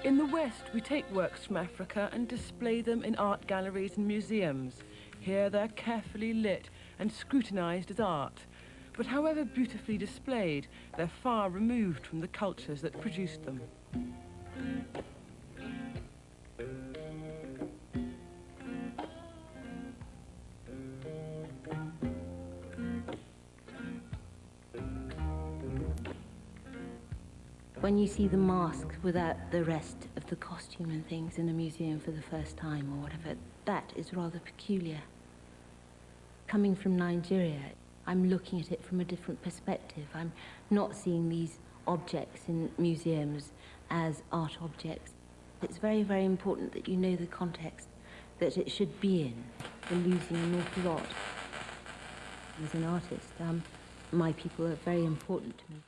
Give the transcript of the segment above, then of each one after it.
In the West, we take works from Africa and display them in art galleries and museums. Here they're carefully lit and scrutinized as art. But however beautifully displayed, they're far removed from the cultures that produced them. When you see the mask without the rest of the costume and things in a museum for the first time or whatever, that is rather peculiar. Coming from Nigeria, I'm looking at it from a different perspective. I'm not seeing these objects in museums as art objects. It's very, very important that you know the context that it should be in. You're losing an awful lot. As an artist, my people are very important to me.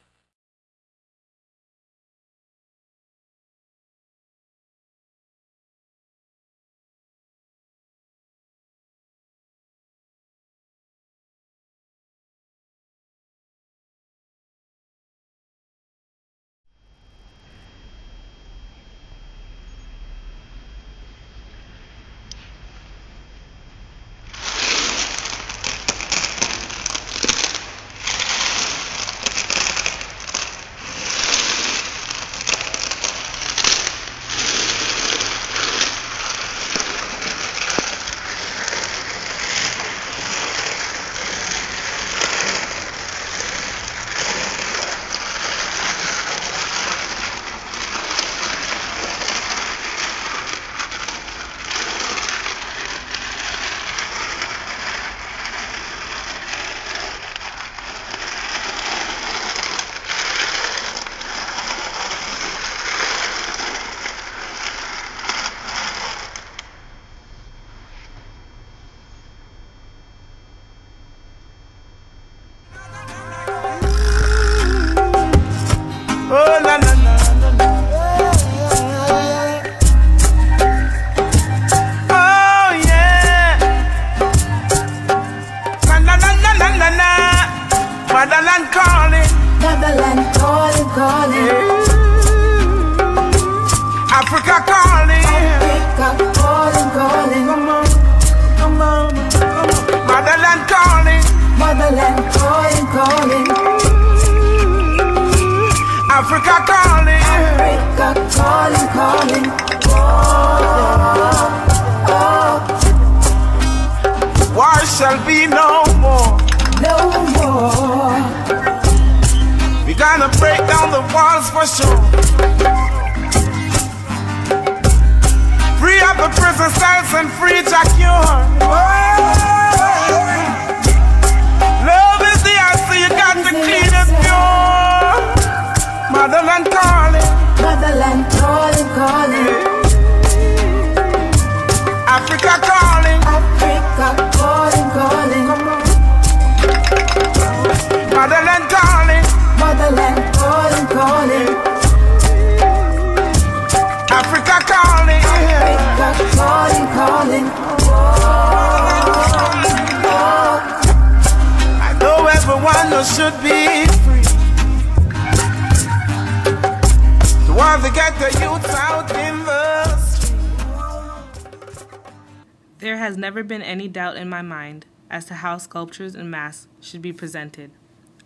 There has never been any doubt in my mind as to how sculptures and masks should be presented.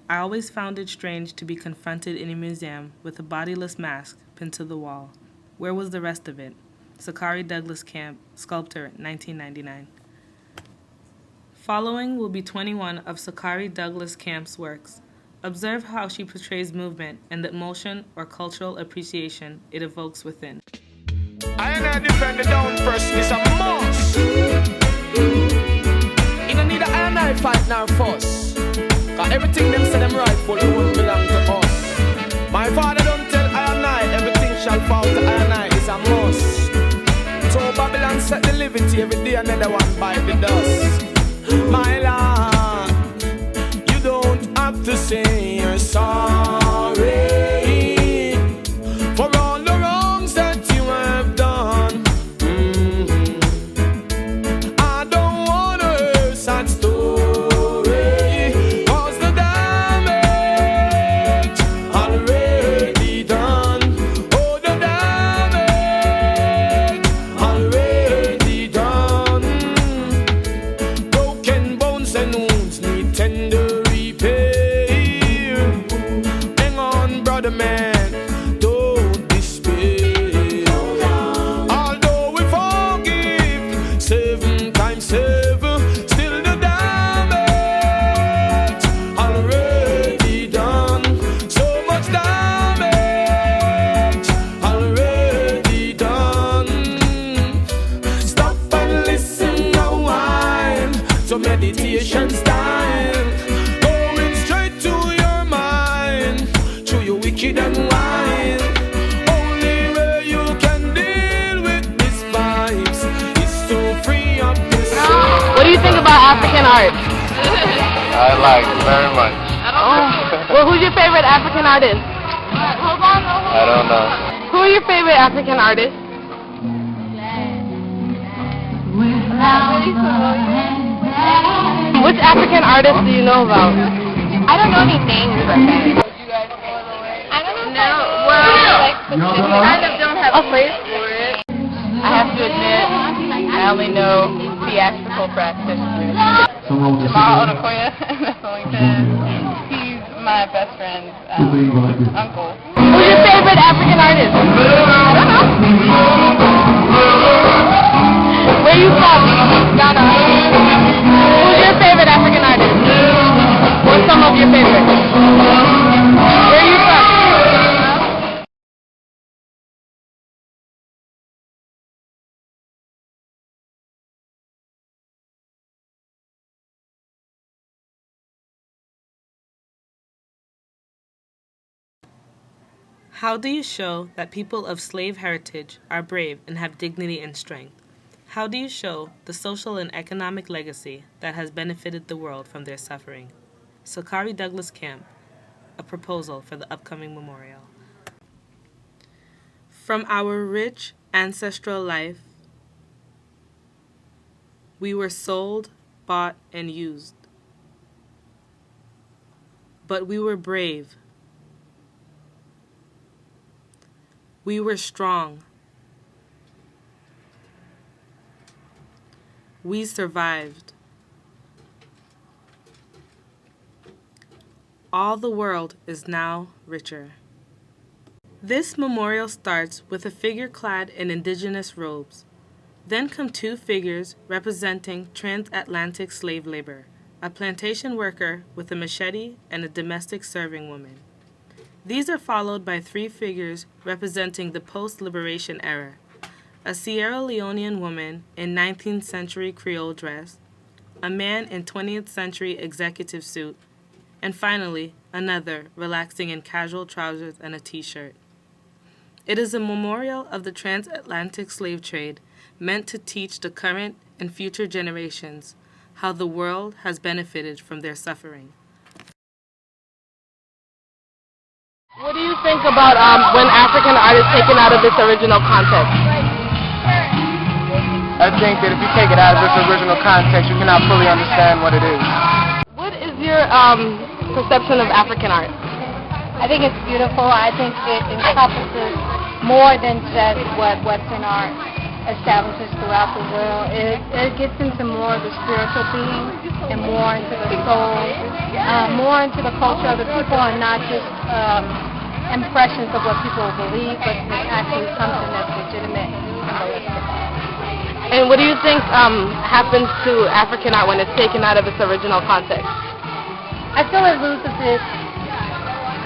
I always found it strange to be confronted in a museum with a bodiless mask pinned to the wall. Where was the rest of it? Sokari Douglas Camp, Sculptor, 1999. Following will be 21 of Sokari Douglas Camp's works. Observe how she portrays movement and the emotion or cultural appreciation it evokes within. I ain't gonna defend the down first, it's a must. You don't need a iron eye fight now first. Cause everything them say them rightful won't belong to us. My father don't tell iron eye, everything shall fall to iron eye, it's a must. So Babylon set the liberty every day, another one bite the dust. My Lord, you don't have to say you're sorry for all the wrongs that you have done. I don't wanna hear sad story, cause the damage already done. Oh, the damage times 7. Still the damage already done. So much damage already done. Stop and listen now, while to meditation's time. Going straight to your mind through your wicked and wild. Only way you can deal with these vibes is to free up your soul. What do you think about African art? I like it very much. Well, who's your favorite African artist? I don't know. Who are your favorite African artists? Which African artists do you know about? I don't know any names. I don't know. Well, I don't have a place for it. I have to admit, I only know theatrical practitioners. Jamal Odukoya, that's only because he's my best friend's uncle. Who's your favorite African artist? I don't know. Where are you from? Ghana. Who's your favorite African artist? What's some of your favorites? Where are you from? How do you show that people of slave heritage are brave and have dignity and strength? How do you show the social and economic legacy that has benefited the world from their suffering? Sokari Douglas Camp, a proposal for the upcoming memorial. From our rich ancestral life, we were sold, bought, and used. But we were brave. We were strong. We survived. All the world is now richer. This memorial starts with a figure clad in indigenous robes. Then come two figures representing transatlantic slave labor, a plantation worker with a machete and a domestic serving woman. These are followed by three figures representing the post-liberation era, a Sierra Leonean woman in 19th century Creole dress, a man in 20th century executive suit, and finally, another relaxing in casual trousers and a t-shirt. It is a memorial of the transatlantic slave trade meant to teach the current and future generations how the world has benefited from their suffering. What do you think about when African art is taken out of its original context? I think that if you take it out of its original context, you cannot fully understand what it is. What is your perception of African art? I think it's beautiful. I think it encompasses more than just what Western art establishes throughout the world. It gets into more of the spiritual being and more into the soul, more into the culture of the people, and not just impressions of what people believe, but it's actually something that's legitimate and realistic. And what do you think happens to African art when it's taken out of its original context? I feel it loses its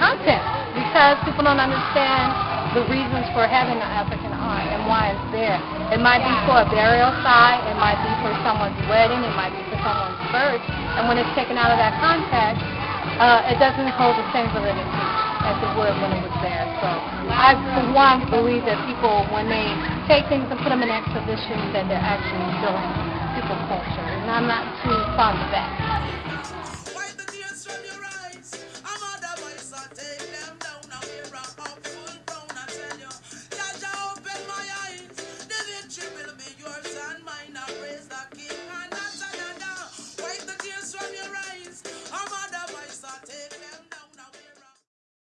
content because people don't understand the reasons for having the African art and why it's there. It might be for a burial site, it might be for someone's wedding, it might be for someone's birth, and when it's taken out of that context, it doesn't hold the same validity as it would when it was there. So I, for one, believe that people, when they take things and put them in exhibition, that they're actually showing people's culture, and I'm not too fond of that.